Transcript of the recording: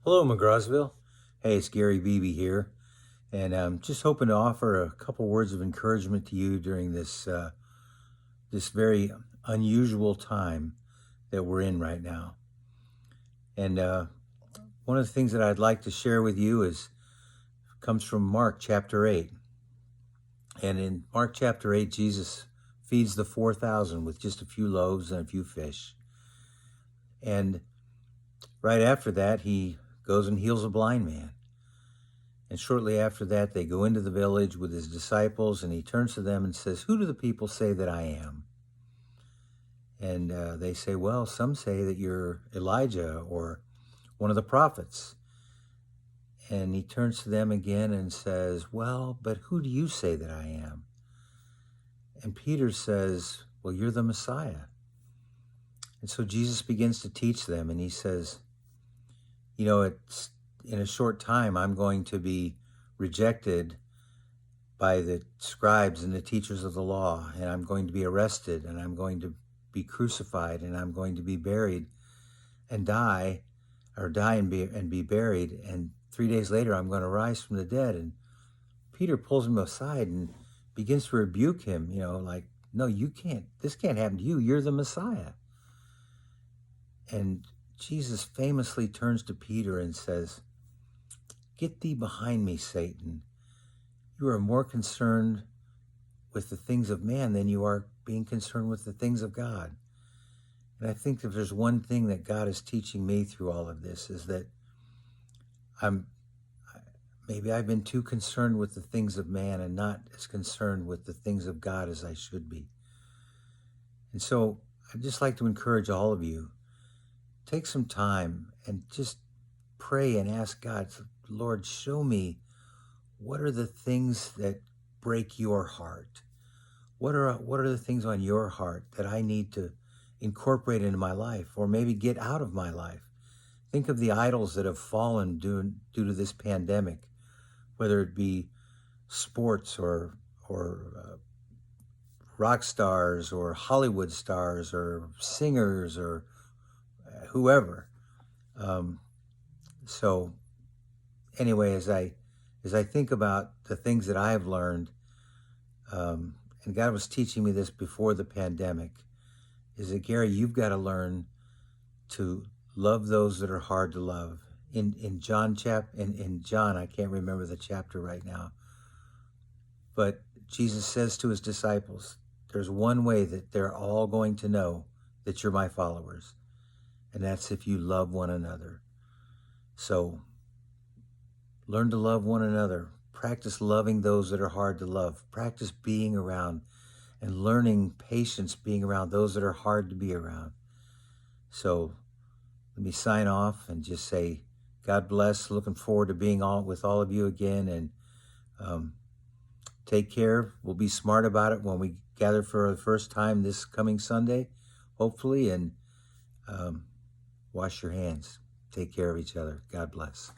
Hello, McGrawsville. Hey, it's Gary Beebe here, and I'm just hoping to offer a couple words of encouragement to you during this very unusual time that we're in right now. And one of the things that I'd like to share with you is comes from Mark chapter 8. And in Mark chapter 8, Jesus feeds the 4,000 with just a few loaves and a few fish. And right after that, he goes and heals a blind man. And shortly after that, they go into the village with his disciples, and he turns to them and says, "Who do the people say that I am?" And they say, "Well, some say that you're Elijah or one of the prophets." And he turns to them again and says, "Well, but who do you say that I am?" And Peter says, "Well, you're the Messiah." And so Jesus begins to teach them, and he says, it's in a short time, I'm going to be rejected by the scribes and the teachers of the law, and I'm going to be arrested, and I'm going to be crucified, and I'm going to be buried and die and be buried. And 3 days later, I'm going to rise from the dead. And Peter pulls him aside and begins to rebuke him, like, "No, you can't, this can't happen to you. You're the Messiah." And Jesus famously turns to Peter and says, "Get thee behind me, Satan. You are more concerned with the things of man than you are being concerned with the things of God." And I think if there's one thing that God is teaching me through all of this is that maybe I've been too concerned with the things of man and not as concerned with the things of God as I should be. And so I'd just like to encourage all of you, take some time and just pray and ask God, "Lord, show me what are the things that break your heart? What are the things on your heart that I need to incorporate into my life, or maybe get out of my life?" Think of the idols that have fallen due to this pandemic, whether it be sports or rock stars or Hollywood stars or singers or whoever. So anyway, as I think about the things that I have learned, and God was teaching me this before the pandemic, is that, Gary, you've got to learn to love those that are hard to love. In John, I can't remember the chapter right now, but Jesus says to his disciples, there's one way that they're all going to know that you're my followers, and that's if you love one another. So learn to love one another. Practice loving those that are hard to love. Practice being around and learning patience, being around those that are hard to be around. So let me sign off and just say, God bless. Looking forward to being with all of you again. And take care. We'll be smart about it when we gather for the first time this coming Sunday, hopefully. And wash your hands. Take care of each other. God bless.